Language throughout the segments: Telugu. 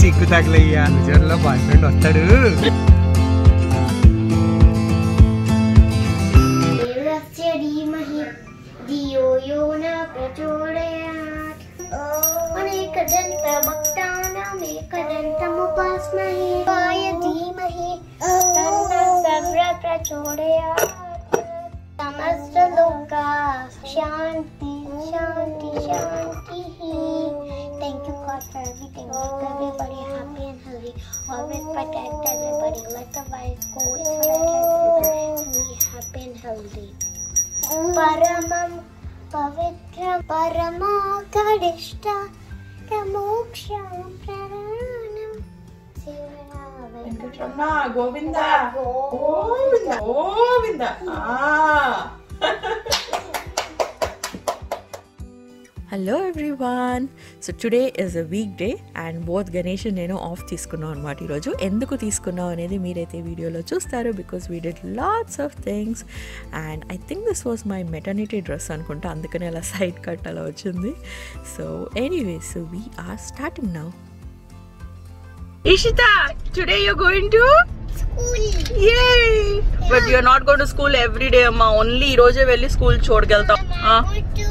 సిగ్గు తగలయ్యా, ఫ్యూచర్లో బాయ్ ఫ్రెండ్ వస్తాడు. शांति शांति शांति ही. Thank you God for everything. Make everybody happy and healthy. Always protect everybody. Let the virus go. It's what I tell people to be happy and healthy. Paramam pavitram paramakadishta kamoksham praranam Venkatramma Govinda Govinda Govinda. Hello everyone. So today is a week day and both Ganesh నేను ఆఫ్ తీసుకున్నాం అనమాట ఈరోజు. ఎందుకు తీసుకున్నాం అనేది మీరైతే వీడియోలో చూస్తారు, because we did lots of things and I think this was my maternity dress అనుకుంటా, అందుకని అలా సైడ్ కట్ అలా వచ్చింది. So anyway, so we are starting now. Ishita, today you're going to school. Yay! Yeah. But you're not going to school every day, amma. Only ee roje velli school chodgeltam. I'm going to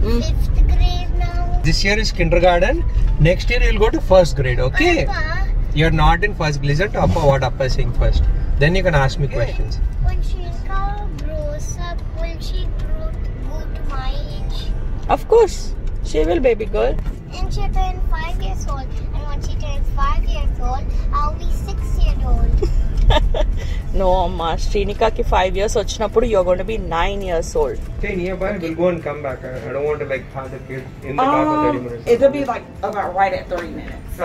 5th grade now. This year is kindergarten. Next year you'll go to first grade, okay? Papa, You're not in first grade. Listen to Appa, what Appa is saying first. Then you can ask me questions. when Shilka grows up, will she go to my age? Of course, she will, baby girl. And she'll turn 5 years old. And when she turns 5 years old, I'll be 6 years old. No, amma. Srinikaki 5 years వచ్చినప్పుడు you're going to be 9 years old. Stay nearby. We'll go and come back. I don't want to like have the kid in the car for 30 minutes. It'll be like about right at 30 minutes.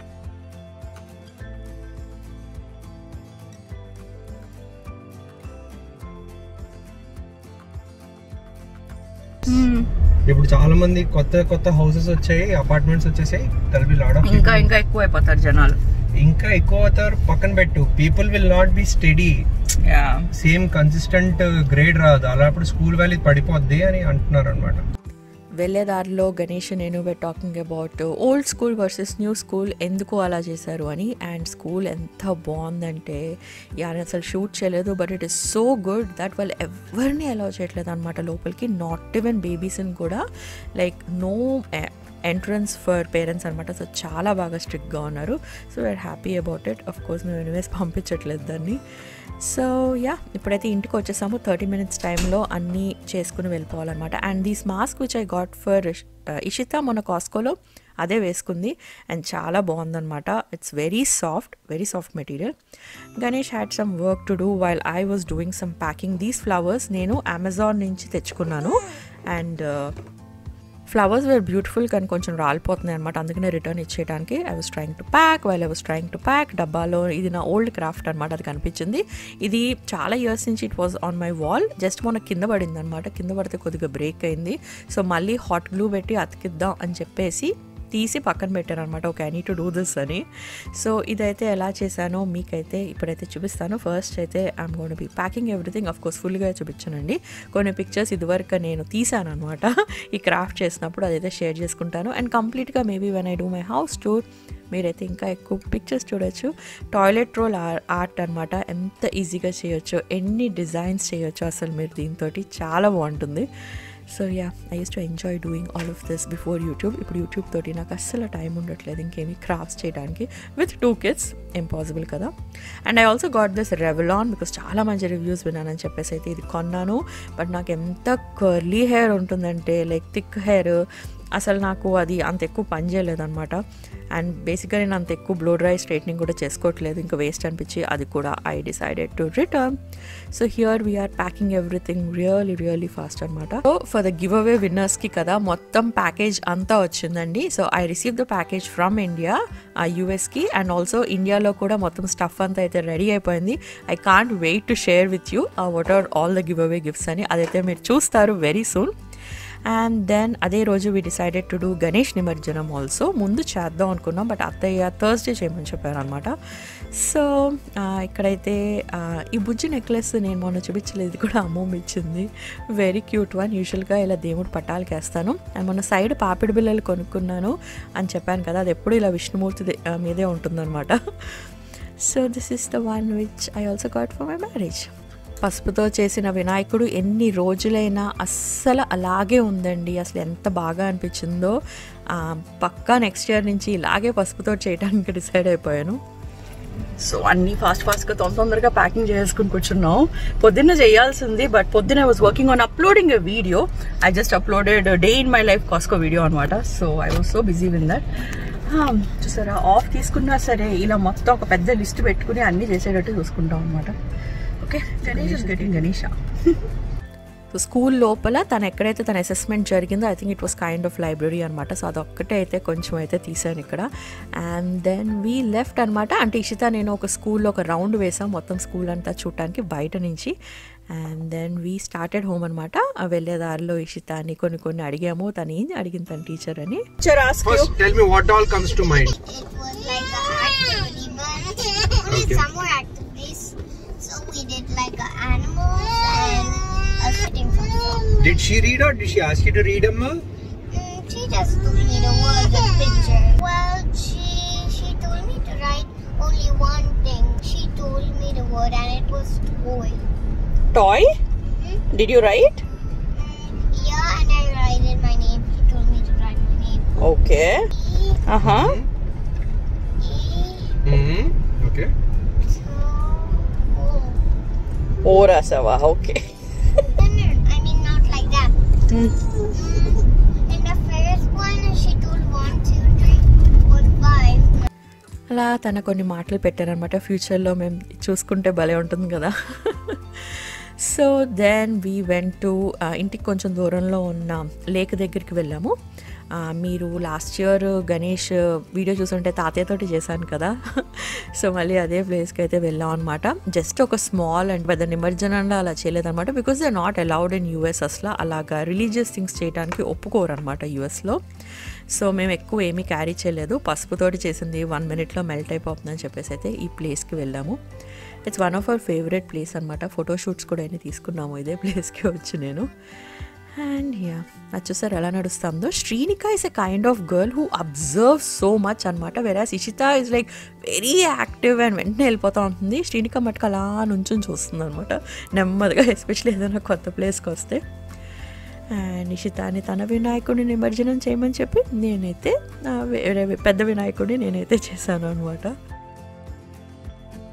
ఇప్పుడు చాలా మంది కొత్త కొత్త హౌసెస్ వచ్చాయి, అపార్ట్మెంట్స్ వచ్చేసాయి. దర్ బి లాట్ ఆఫ్ ఇంకా ఎక్కువ అయిపోతారు జనాలు. ఇంకా ఎక్కువ అవుతారు. పక్కన పెట్టు, people will not be study, same consistent grade రాదు. అలాప్పుడు స్కూల్ వాల్యూ పడిపోద్ది అని అంటున్నారు అనమాట. వెళ్ళేదారిలో గణేష్ నేను talking about old school versus new school, ఎందుకు అలా చేశారు అని. అండ్ స్కూల్ ఎంత బాగుందంటే, నేను అసలు షూట్ చేయలేదు, but it is so good that వాళ్ళు ఎవరిని అలౌ చేయట్లేదు అనమాట లోపలికి, నాట్ ఈవెన్ బేబీస్ని కూడా. Like no entrance for parents అనమాట. సో చాలా బాగా స్ట్రిక్ట్గా ఉన్నారు. So we are happy about it. Of course మేము ఎనీవేస్ పంపించట్లేదు దాన్ని. సో యా, ఇప్పుడైతే ఇంటికి వచ్చేసాము. 30 minutes టైంలో అన్నీ చేసుకుని వెళ్ళిపోవాలన్నమాట. And these mask which I got for Ishita మొన్న కాస్కోలో అదే వేసుకుంది అండ్ చాలా బాగుందన్నమాట. It's very soft material. Ganesh had some work to do while I was doing some packing. These flowers నేను అమెజాన్ నుంచి తెచ్చుకున్నాను అండ్ ఫ్లవర్స్ వేర్ బ్యూటిఫుల్, కానీ కొంచెం రాలిపోతున్నాయి అనమాట, అందుకనే రిటర్న్ ఇచ్చేయడానికి I was trying to pack డబ్బాలో. ఇది నా ఓల్డ్ క్రాఫ్ట్ అనమాట, అది కనిపించింది. ఇది చాలా ఇయర్స్ నుంచి it was on my wall. Just మొన్న కింద పడింది అనమాట, కింద పడితే కొద్దిగా బ్రేక్ అయింది. సో మళ్ళీ హాట్ గ్లూ పెట్టి అతికిద్దాం అని చెప్పేసి తీసి పక్కన పెట్టాను అనమాట. Okay, I need to do this అని. సో ఇదైతే ఎలా చేశానో మీకైతే ఇప్పుడైతే చూపిస్తాను. ఫస్ట్ అయితే I'm gonna be packing everything. Of course ఫుల్గా చూపించానండి. కొన్ని పిక్చర్స్ ఇదివరకు నేను తీసాను అనమాట ఈ క్రాఫ్ట్ చేసినప్పుడు, అదైతే షేర్ చేసుకుంటాను. అండ్ కంప్లీట్గా maybe when I do my house tour మీరైతే ఇంకా ఎక్కువ పిక్చర్స్ చూడొచ్చు. టాయిలెట్ రోల్ ఆర్ట్ అనమాట, ఎంత ఈజీగా చేయొచ్చు, ఎన్ని డిజైన్స్ చేయొచ్చు అసలు మీరు దీంతో, చాలా బాగుంటుంది. So yeah, I use to enjoy doing all of this before YouTube. ఇప్పుడు యూట్యూబ్ తోటి నాకు అస్సలు టైం ఉండట్లేదు ఇంకేమి క్రాఫ్ట్స్ చేయడానికి. విత్ 2 kids ఇంపాసిబుల్ కదా. And I also got this Revlon because చాలా మంచి రివ్యూస్ విన్నానని చెప్పేసి అయితే ఇది కొన్నాను. బట్ నాకు ఎంత కర్లీ హెయిర్ ఉంటుందంటే, లైక్ థిక్ హెయిర్, అసలు నాకు అది అంత ఎక్కువ పని చేయలేదు అనమాట. అండ్ బేసిక్గా నేను అంత ఎక్కువ బ్లో డ్రై స్ట్రైట్నింగ్ కూడా చేసుకోవట్లేదు, ఇంకా వేస్ట్ అనిపించి అది కూడా I decided to return. So here we're packing everything really fast అనమాట. So for the giveaway విన్నర్స్కి కదా మొత్తం ప్యాకేజ్ అంతా వచ్చిందండి. So I receive the package from India, యూఎస్కి. అండ్ ఆల్సో ఇండియాలో కూడా మొత్తం స్టఫ్ అంతా అయితే రెడీ అయిపోయింది. I can't wait to share with you what are all the giveaway gifts అని. అదైతే మీరు చూస్తారు వెరీ సూన్. అండ్ దెన్ అదే రోజు we decided to do Ganesh నిమజ్జనం ఆల్సో. ముందు చేద్దాం అనుకున్నాం, బట్ అత్తయ్య థర్స్డే చేయమని చెప్పారు అనమాట. సో ఇక్కడైతే ఈ బుజ్జి నెక్లెస్ నేను మొన్న చూపించలేదు, ఇది కూడా అమ్మమ్మ ఇచ్చింది. Very cute one. యూజువల్గా ఇలా దేవుడు పట్టాలకి వేస్తాను. అండ్ మొన్న సైడ్ పాపిడి బిళ్ళలు కొనుక్కున్నాను అని చెప్పాను కదా, అది ఎప్పుడు ఇలా విష్ణుమూర్తి మీదే ఉంటుందన్నమాట. So this is the one which I also got for my marriage. పసుపుతో చేసిన వినాయకుడు ఎన్ని రోజులైనా అస్సలు అలాగే ఉందండి. అసలు ఎంత బాగా అనిపించిందో. పక్కా నెక్స్ట్ ఇయర్ నుంచి ఇలాగే పసుపుతో చేయడానికి డిసైడ్ అయిపోయాను. సో అన్నీ ఫాస్ట్గా తొందరగా ప్యాకింగ్ చేసుకుని కూర్చున్నాం. పొద్దున్న చేయాల్సింది, బట్ పొద్దున్న I was working on uploading a video. I just uploaded day in my life Costco video అనమాట. So I was so busy with that. చూసారా, ఆఫ్ తీసుకున్నా సరే ఇలా మొత్తం ఒక పెద్ద లిస్ట్ పెట్టుకుని అన్నీ చేసేటట్టు చూసుకుంటాం అనమాట. Okay, Ganesh is getting Ganesha. So school లోపల తను ఎక్కడైతే తన అసెస్మెంట్ జరిగిందో I think it was kind of library అనమాట. సో అదొక్కటే అయితే కొంచెం అయితే తీసాను ఇక్కడ. అండ్ దెన్ వీ లెఫ్ట్ అనమాట. అంటే ఇషిత నేను ఒక స్కూల్లో ఒక రౌండ్ వేసాం మొత్తం స్కూల్ అంతా చూడటానికి బయట నుంచి. And then we started home అనమాట. వెళ్ళే దారిలో ఇషితాని కొన్ని అడిగాము. తను ఏం అడిగింది తన టీచర్ అని. First, tell me what all comes to mind. It was like an activity, but only some more activities. So we did like animals and a sitting for film. Did she read or did she ask you to read, Amma? She just told me the word, the picture. Well, she told me to write only one thing. She told me the word and it was toy. Toy? Did you write? Yeah, and I write in my name. She told me to write my name. Okay. E. Okay. O. O rasava. Okay. No, I mean not like that. In the first one, she told 1, 2, 3, 4, 5. అలా తన కొన్ని మాటలు పెట్టారనమాట. ఫ్యూచర్లో మేము చూసుకుంటే భలే ఉంటుంది కదా. So then we went to ఇంటికి కొంచెం దూరంలో ఉన్న లేక్ దగ్గరికి వెళ్ళాము. మీరు లాస్ట్ ఇయర్ గణేష్ వీడియో చూసుంటే తాతయ్యతోటి చేశాను కదా. సో మళ్ళీ అదే ప్లేస్కి అయితే వెళ్ళాం అనమాట. జస్ట్ ఒక స్మాల్ అండ్ పెద్ద నిమజ్జనంలో అలా చేయలేదన్నమాట. Because they are not allowed in US. అసలు అలాగా రిలీజియస్ థింగ్స్ చేయడానికి ఒప్పుకోరు అనమాట యూఎస్లో. సో మేము ఎక్కువ ఏమీ క్యారీ చేయలేదు. పసుపుతోటి చేసింది 1 minute మెల్ట్ అయిపోతుందని చెప్పేసి అయితే ఈ ప్లేస్కి వెళ్ళాము. It's one of our favourite place అనమాట. ఫోటోషూట్స్ కూడా అన్నీ తీసుకున్నాము ఇదే ప్లేస్కి వచ్చి నేను. అండ్ యా, అది చూసారు ఎలా నడుస్తుందో. Srinika is a kind of girl who observe so much అనమాట. Whereas Ishita is like very active and వెంటనే వెళ్ళిపోతూ ఉంటుంది. శ్రీనిక మటుకు అలా నుంచుని చూస్తుంది అనమాట నెమ్మదిగా, ఎస్పెషల్లీ ఏదైనా కొత్త ప్లేస్కి వస్తే. అండ్ ఇషితాని తన వినాయకుడిని నిమజ్జనం చేయమని చెప్పి నేనైతే వేరే పెద్ద వినాయకుడిని నేనైతే చేశాను అనమాట.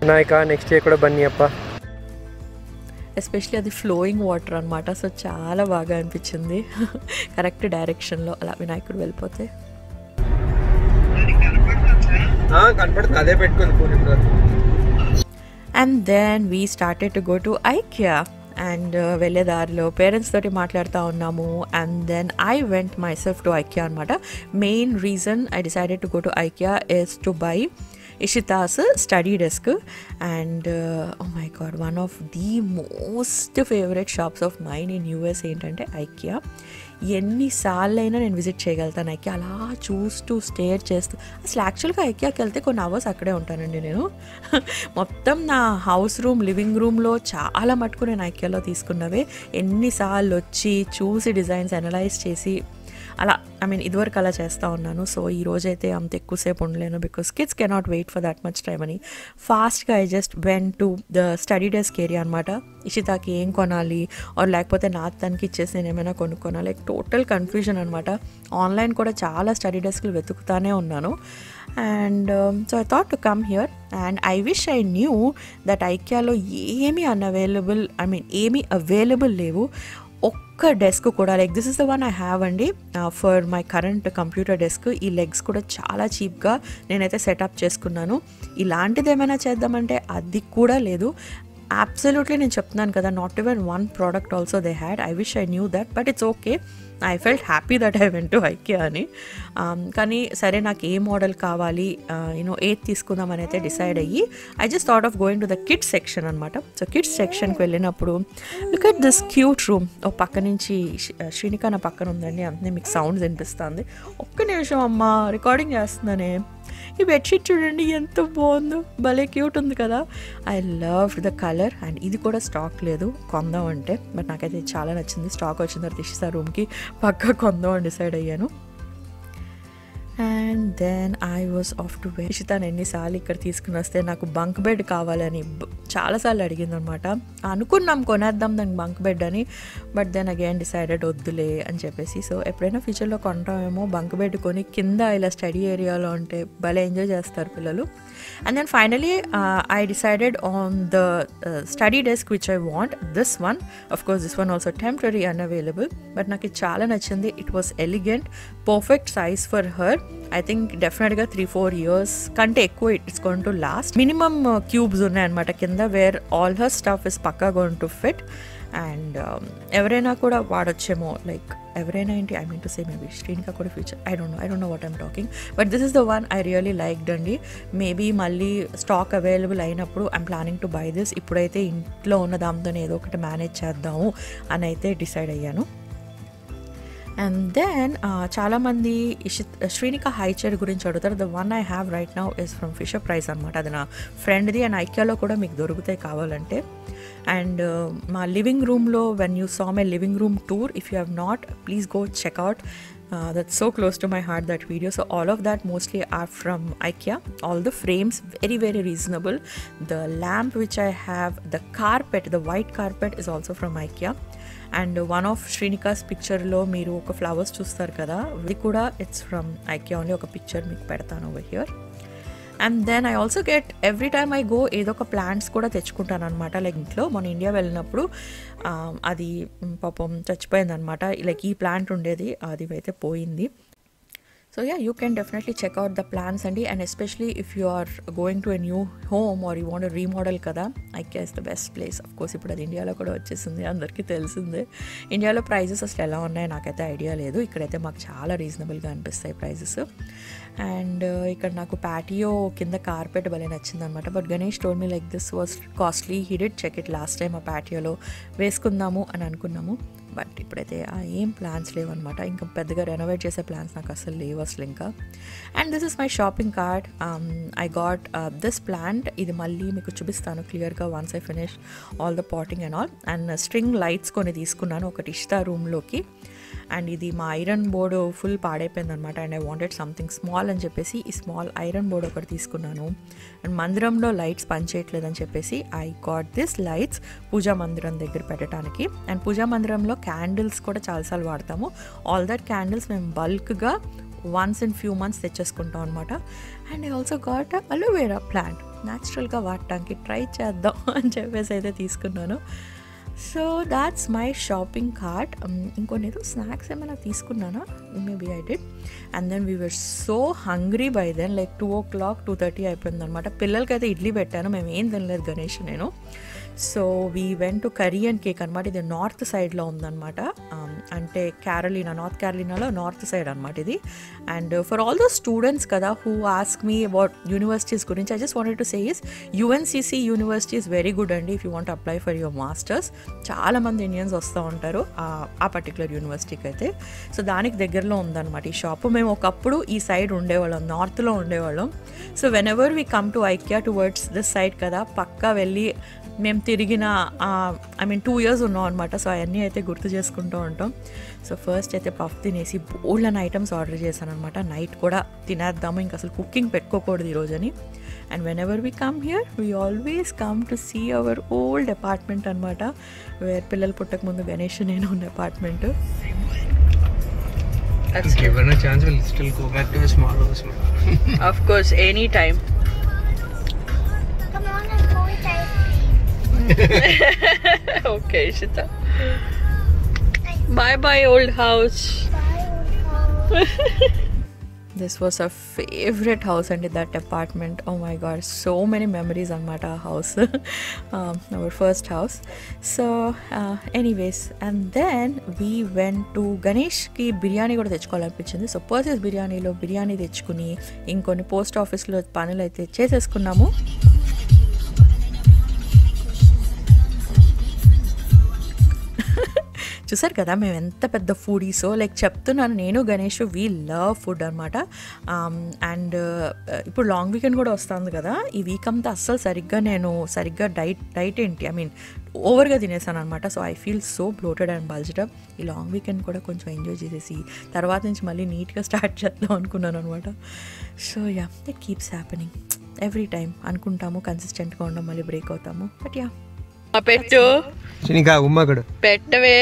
వినాయక నెక్స్ట్ ఇయర్ కూడా బన్నీ అప్ప. ఎస్పెషలీ అది ఫ్లోయింగ్ వాటర్ అనమాట. సో చాలా బాగా అనిపించింది. కరెక్ట్ డైరెక్షన్లో అలా వినాయకుడు వెళ్ళిపోతే. కనపడుతుంది, అదే పెట్టుకుంది. And then we started to go to IKEA. And వెళ్ళే దారిలో పేరెంట్స్ తోటి మాట్లాడుతూ ఉన్నాము. And then I went myself to IKEA అనమాట. Main reason I decided to go to IKEA is to buy Ishita's study desk. And oh my God, one of the most favourite shops of mine in US ఏంటంటే ఐకియా. ఎన్నిసార్లైనా నేను విజిట్ చేయగలుగుతాను ఐకియా. అలా చూస్తూ స్టేర్ చేస్తూ, అసలు యాక్చువల్గా ఐకియాకి వెళ్తే కొన్ని అవర్స్ అక్కడే ఉంటానండి నేను. మొత్తం నా హౌస్ రూమ్, లివింగ్ రూమ్లో చాలా మటుకు నేను ఐకియాలో తీసుకున్నవే. ఎన్నిసార్లు వచ్చి చూసి డిజైన్స్ అనలైజ్ చేసి అలా, ఐ మీన్ ఇదివరకు అలా చేస్తూ ఉన్నాను. సో ఈ రోజైతే అంత ఎక్కువసేపు ఉండలేను because kids cannot wait for that much time అని ఫాస్ట్గా I just went to the study desk area అనమాట. ఇషితాకి ఏం కొనాలి ఆర్ లేకపోతే నా తనకి ఇచ్చేసి నేను ఏమైనా కొనుక్కోనా, లైక్ టోటల్ కన్ఫ్యూజన్ అనమాట. ఆన్లైన్ కూడా చాలా స్టడీ డెస్క్లు వెతుకుతానే ఉన్నాను. And so I thought to come here and I wish I knew that ఐకియాలో ఏమీ ఏమీ అవైలబుల్ లేవు. ఒక్క డెస్క్ కూడా, like this is the one I have అండి for my current computer desk. ఈ లెగ్స్ కూడా చాలా చీప్గా నేనైతే సెటప్ చేసుకున్నాను. ఇలాంటిది ఏమైనా చేద్దామంటే అది కూడా లేదు. అబ్సల్యూట్లీ నేను చెప్తున్నాను కదా, not even 1 product also they had. I wish I knew that, but it's okay. I felt happy that I went to IKEA అని. కానీ సరే నాకు ఏ మోడల్ కావాలి ఏది తీసుకుందామని అయితే డిసైడ్ అయ్యి I just thought of going to the kids section అనమాట. సో కిడ్స్ సెక్షన్కి వెళ్ళినప్పుడు look at this cute room. ఓ పక్క నుంచి శ్రీనిక నా పక్కన ఉందండి, అంతే మీకు సౌండ్స్ వినిపిస్తుంది. ఒక్క నిమిషం అమ్మ, రికార్డింగ్ చేస్తున్నానే. ఈ బెడ్షీట్ చూడండి ఎంత బాగుందో, భలే క్యూట్ ఉంది కదా. I love the colour. And ఇది కూడా స్టాక్ లేదు, కొందాం అంటే, బట్ నాకైతే చాలా నచ్చింది. స్టాక్ వచ్చిన తర్వాత ఇష్టా రూమ్కి పక్కా కొందాం అని డిసైడ్ అయ్యాను. And then I was off to bed. ఇషితాను ఎన్నిసార్లు ఇక్కడ తీసుకుని వస్తే నాకు బంక్ బెడ్ కావాలని చాలాసార్లు అడిగింది అనమాట. అనుకున్నాం కొనేద్దాం దానికి బంక్ బెడ్ అని, బట్ దెన్ అగైన్ డిసైడెడ్ వద్దులే అని చెప్పేసి. సో ఎప్పుడైనా ఫ్యూచర్లో కొంటామేమో బంక్ బెడ్ కొని కింద ఇలా స్టడీ ఏరియాలో ఉంటే భలే ఎంజాయ్ చేస్తారు పిల్లలు. And then finally I decided on the study desk which I want, this one. Of course this one also temporary unavailable, but నాకు ఇది చాలా నచ్చింది. It was elegant, perfect size for her. I think definitely 3-4 years కంటే ఎక్కువ it's going to last. Minimum cubes ఉన్నాయన్నమాట కింద, where all her stuff is పక్కా going to fit. అండ్ ఎవరైనా కూడా వాడొచ్చేమో, లైక్ ఎవరైనా ఏంటి, I mean to say maybe Srinika కూడా future, I don't know what I'm talking, but this is the one I really liked అండి. మేబీ మళ్ళీ స్టాక్ అవైలబుల్ అయినప్పుడు I'm planning to buy this. ఇప్పుడైతే ఇంట్లో ఉన్న దాంతోనే ఏదో ఒకటి మేనేజ్ చేద్దాము అని అయితే డిసైడ్ అయ్యాను. అండ్ దెన్ చాలామంది శ్రీనిక హై చైర్ గురించి అడుగుతారు. The one I have right now is from Fisher Price అనమాట. అది నా ఫ్రెండ్ది, అండ్ ఐకియాలో కూడా మీకు దొరుకుతాయి కావాలంటే. అండ్ మా లివింగ్ రూమ్లో when you saw my living room tour, if you have not, please go checkout. That's so close to my heart, that video. So all of that mostly are from IKEA. All the frames very very reasonable. The lamp which I have, the carpet, the white carpet is also from IKEA. And one of Srinika's picture lo meeru oka flowers chustaru kada, adi kuda it's from IKEA only. Oka picture meeku pedtanu over here. And then I also get, every time I go ఏదో ఒక ప్లాంట్స్ కూడా తెచ్చుకుంటాను అనమాట. లైక్ ఇంట్లో మన ఇండియా వెళ్ళినప్పుడు అది పాపం చచ్చిపోయింది అనమాట. లైక్ ఈ ప్లాంట్ ఉండేది, అది అయితే పోయింది. So yeah, you can definitely check out the plans and especially if you are going to a new home or you want to remodel kada, IKEA is the best place. Of course ఇప్పుడు అది ఇండియాలో కూడా వచ్చేసింది, అందరికీ తెలిసిందే. ఇండియాలో ప్రైజెస్ అసలు ఎలా ఉన్నాయో నాకైతే ఐడియా లేదు, ఇక్కడైతే మాకు చాలా రీజనబుల్గా అనిపిస్తాయి ప్రైజెస్. అండ్ ఇక్కడ నాకు ప్యాటియో కింద కార్పెట్ భలే నచ్చింది అనమాట. But Ganesh told me like this was costly, he did check it last time. ఆ ప్యాటియోలో వేసుకుందాము అని అనుకున్నాము, బట్ ఇప్పుడైతే ఏం ప్లాన్స్ లేవన్నమాట. ఇంకా పెద్దగా రెనోవేట్ చేసే ప్లాన్స్ నాకు అసలు లేవు అసలు ఇంకా. And this is my shopping cart. I got this plant. ఇది మళ్ళీ మీకు చూపిస్తాను క్లియర్గా once I finish all the potting and all. And string lights కొన్ని తీసుకున్నాను ఒకటి ఇష్టా రూమ్లోకి. అండ్ ఇది మా ఐరన్ బోర్డు ఫుల్ పాడైపోయింది అనమాట. And I wanted something small అని చెప్పేసి ఈ స్మాల్ ఐరన్ బోర్డ్ ఒకటి తీసుకున్నాను. అండ్ మందిరంలో లైట్స్ పనిచేయట్లేదని చెప్పేసి ఐ గాట్ దిస్ లైట్స్ పూజా మందిరం దగ్గర పెట్టడానికి. అండ్ పూజా మందిరంలో క్యాండిల్స్ కూడా చాలాసార్లు వాడతాము. ఆల్ దట్ క్యాండిల్స్ మేము బల్క్గా వన్స్ ఇన్ ఫ్యూ మంత్స్ తెచ్చేసుకుంటాం అనమాట. And I also got aloe vera plant, న్యాచురల్గా వాడటానికి ట్రై చేద్దాం అని చెప్పేసి అయితే తీసుకున్నాను. So that's my shopping cart. ఇంకొన్ని ఏదో స్నాక్స్ ఏమైనా తీసుకున్నానా, maybe I did. And then we were so hungry by then, like 2 o'clock 2:30 అయిపోయింది అనమాట. పిల్లలకైతే ఇడ్లీ పెట్టాను, మేము ఏం తినలేదు గణేష్ నేను. So we went to Karrion cake అనమాట. ఇది నార్త్ సైడ్లో ఉందన్నమాట, అంటే నార్త్ క్యారోలినాలో నార్త్ సైడ్ అనమాట ఇది. And for all the students కదా who ask me about universities గురించి, I just wanted to say is UNCC university is very good అండి if you want apply for your masters. చాలామంది ఇండియన్స్ వస్తూ ఉంటారు ఆ పర్టికులర్ యూనివర్సిటీకి అయితే. సో దానికి దగ్గరలో ఉందన్నమాట ఈ షాపు. మేము ఒకప్పుడు ఈ సైడ్ ఉండేవాళ్ళం, నార్త్లో ఉండేవాళ్ళం. So when ever we come to IKEA towards this side కదా, పక్కా వెళ్ళి మేము తిరిగిన 2 years ఉన్నాం అనమాట. సో అవన్నీ అయితే గుర్తు చేసుకుంటూ ఉంటాం. సో ఫస్ట్ అయితే పఫ్ తినేసి బోల్డన్ ఐటమ్స్ ఆర్డర్ చేశాను అనమాట. నైట్ కూడా తినేద్దాము, ఇంకా అసలు కుకింగ్ పెట్టుకోకూడదు ఈరోజని. And whenever we come here we always come to see our old apartment అనమాట, వేర్ పిల్లలు పుట్టక ముందు గణేష్ నేను ఉన్న apartment. Given a chance, we'll still go back to a small house. Of course, any time. Come on, let's go with ice cream. Okay, Ishita. Bye bye, old house. Bye, old house. this was our favorite house and that apartment. Oh my god, so many memories on our house. Our first house. So anyways, and then we went to Ganesh ki biryani kuda techukovalanipichindi. So Percy's biryani lo biryani techukuni inkoni post office lo panulu aithe cheseskunnamu. చూసారు కదా మేము ఎంత పెద్ద ఫుడీసో, లైక్ చెప్తున్నాను నేను గణేష్ వీ లవ్ ఫుడ్ అనమాట. అండ్ ఇప్పుడు లాంగ్ వీకెండ్ కూడా వస్తుంది కదా, ఈ వీక్ అంతా అస్సలు సరిగ్గా డైట్ ఏంటి ఐ మీన్ ఓవర్గా తినేసాను అనమాట. So I feel so bloated and bulged up. ఈ లాంగ్ వీకెండ్ కూడా కొంచెం ఎంజాయ్ చేసేసి తర్వాత నుంచి మళ్ళీ నీట్గా స్టార్ట్ చేద్దాం అనుకున్నాను అనమాట. So yeah, it keeps happening every time. అనుకుంటాము కన్సిస్టెంట్గా ఉండడం, మళ్ళీ బ్రేక్ అవుతాము. బట్ యా, పెట్టు ఉమ్మకుడు పెట్టవే,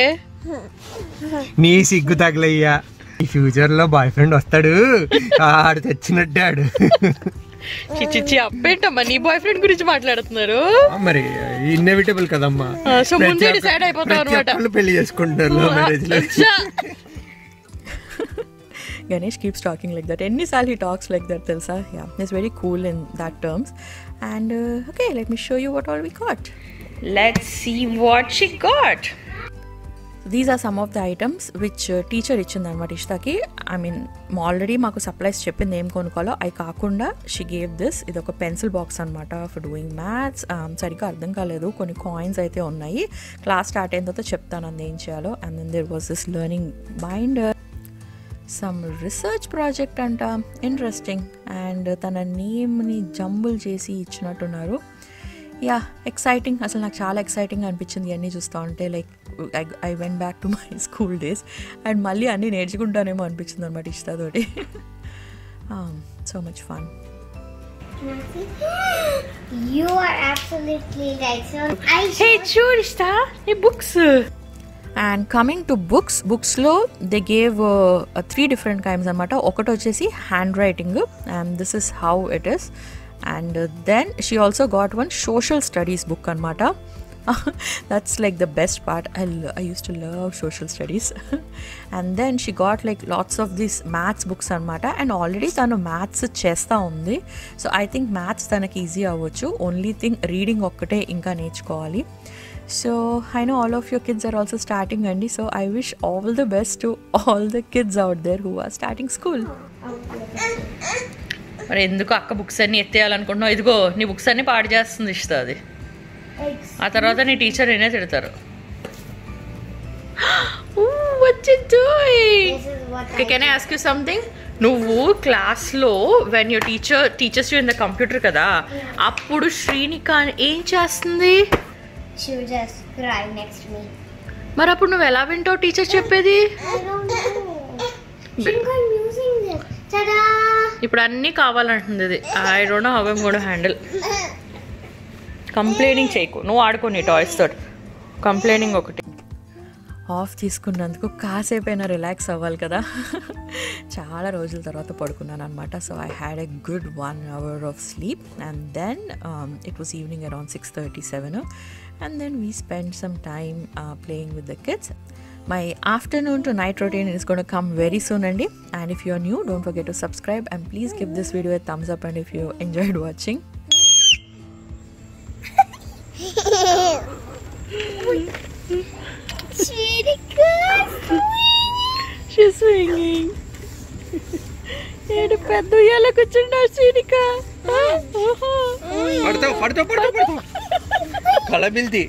నీ సిగ్గు తగలయ్యా. ఈ ఫ్యూచర్ లో బాయ్ ఫ్రెండ్ వస్తాడు, ఆడు తెచ్చినట్టాడు. చిచ్చి అప్పేంటమ్మా, నీ బాయ్ ఫ్రెండ్ గురించి మాట్లాడుతున్నారు. మరి ఇన్నెవిటబుల్ కదమ్మా, సో ముందే డిసైడ్ అయిపోతాం అనమాట, పెళ్లి చేసుకుంటారు మ్యారేజ్ లో. Ganesh keeps talking like that. Anytime he talks like that, telsa. Yeah, he's very cool in that terms. And okay, let me show you what all we got. Let's see what she got. These are some of the items which teacher ఇచ్చింది అనమాట ఇష్తాకి. ఐ మీన్ ఆల్రెడీ మాకు సప్లైస్ చెప్పింది ఏం కొనుక్కోవాలో, అవి కాకుండా షీ గేవ్ దిస్. ఇది ఒక పెన్సిల్ బాక్స్ అనమాట ఫర్ డూయింగ్ మ్యాథ్స్. సరిగ్గా అర్థం కాలేదు, కొన్ని కాయిన్స్ అయితే ఉన్నాయి. క్లాస్ స్టార్ట్ అయిన తర్వాత చెప్తాను అందు ఏం చేయాలో. And then there was this learning binder, some research project అంట, ఇంట్రెస్టింగ్. అండ్ తన నేమ్ని జంబుల్ చేసి ఇచ్చినట్టున్నారు. Yeah, exciting. అసలు నాకు చాలా ఎక్సైటింగ్గా అనిపించింది అన్నీ చూస్తూ ఉంటే. Like I went back to my school days and మళ్ళీ అన్నీ నేర్చుకుంటానేమో అనిపించింది అనమాట ఇష్టాతోటి. So much fun. You are absolutely right. So Hey, చూడు ఇష్టా నీ బుక్స్. అండ్ కమింగ్ టు బుక్స్లో దే గేవ్ 3 different kinds అనమాట. ఒకటి వచ్చేసి handwriting, and this is how it is. And then she also got one social studies book anamata. That's like the best part. I used to love social studies. And then she got like lots of these maths books anamata, and already tanu maths chesta undi. So I think maths tanaki easy avvochu. Only thing reading okkate inka nechukovali. So I know all of your kids are also starting andi, so I wish all the best to all the kids out there who are starting school. మరి ఎందుకు అక్క బుక్స్ అన్నీ ఎత్తేయాలనుకుంటున్నావు? ఇదిగో నీ బుక్స్ అన్నీ పాడు చేస్తుంది ఇస్తుంది. ఆ తర్వాత నీ టీచర్ నేనే తిడతారు. Can I ask you something? నువ్వు క్లాస్లో when your teachers you in the computer కదా, అప్పుడు శ్రీనిక ఏం చేస్తుంది? she would just cry next to me. మరి అప్పుడు నువ్వు ఎలా వింటావు టీచర్ చెప్పేది? I don't know. I'm using this. Ta-da! ఇప్పుడు అన్నీ కావాలంటుంది ఇది. I don't know how I'm going to handle. Complaining చేయకు, నువ్వు ఆడుకో నీ టాయ్స్ తోటి. కంప్లైనింగ్ ఒకటి. ఆఫ్ తీసుకున్నందుకు కాసేపైనా రిలాక్స్ అవ్వాలి కదా. చాలా రోజుల తర్వాత పడుకున్నాను అనమాట. So I had a good 1 hour of sleep. And then it was evening around 6:37. And then we spent some time playing with the kids. My afternoon to night routine is going to come very soon, Andy. And if you're new, don't forget to subscribe, and please give this video a thumbs up and if you enjoyed watching. She's swinging. ఏడు పెద్ద ఉయ్యాల కూర్చున్నావు శ్రీనిక. పడతావు కళబిల్ది.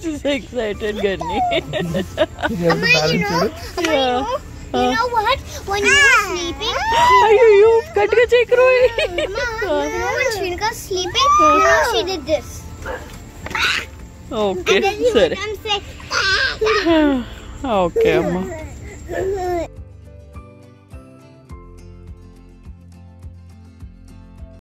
She's excited, Ganni. You know what? When you were sleeping, you cut the cheek, Roy. you know when Shrika was sleeping, you know she did this. Okay, and then you sorry. would say, Okay, Amma.